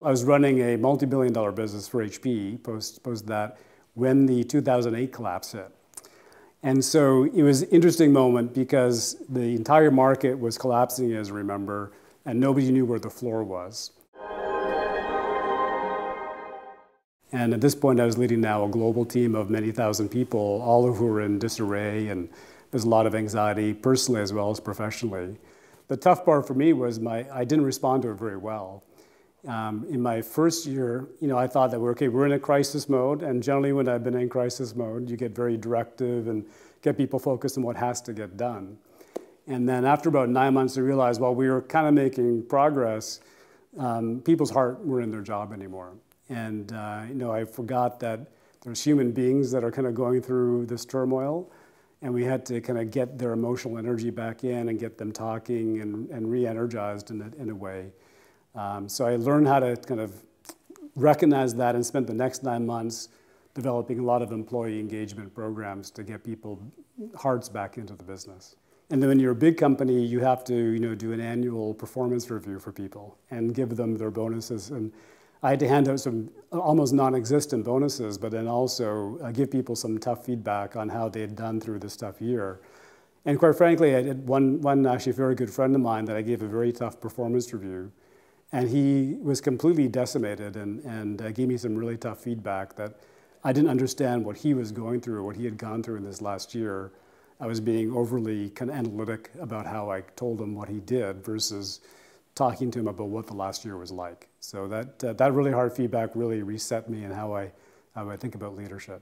I was running a multi-billion-dollar business for HP post that when the 2008 collapse hit. And so it was an interesting moment because the entire market was collapsing, as you remember, and nobody knew where the floor was. And at this point, I was leading now a global team of many thousand people, all of who were in disarray, and there's a lot of anxiety, personally as well as professionally. The tough part for me was I didn't respond to it very well. In my first year, I thought that we're in a crisis mode, and generally when I've been in crisis mode, you get very directive and get people focused on what has to get done. And then after about 9 months, I realized while we were kind of making progress, people's heart weren't in their job anymore. And I forgot that there's human beings that are kind of going through this turmoil, and we had to kind of get their emotional energy back in and get them talking and re-energized in a way. So I learned how to kind of recognize that and spent the next 9 months developing a lot of employee engagement programs to get people's hearts back into the business. And then when you're a big company, you have to do an annual performance review for people and give them their bonuses. And I had to hand out some almost non-existent bonuses, but then also give people some tough feedback on how they had done through this tough year. And quite frankly, I did one actually very good friend of mine that I gave a very tough performance review. And he was completely decimated and gave me some really tough feedback that I didn't understand what he was going through, what he had gone through in this last year. I was being overly kind of analytic about how I told him what he did versus talking to him about what the last year was like. So that really hard feedback really reset me in how I think about leadership.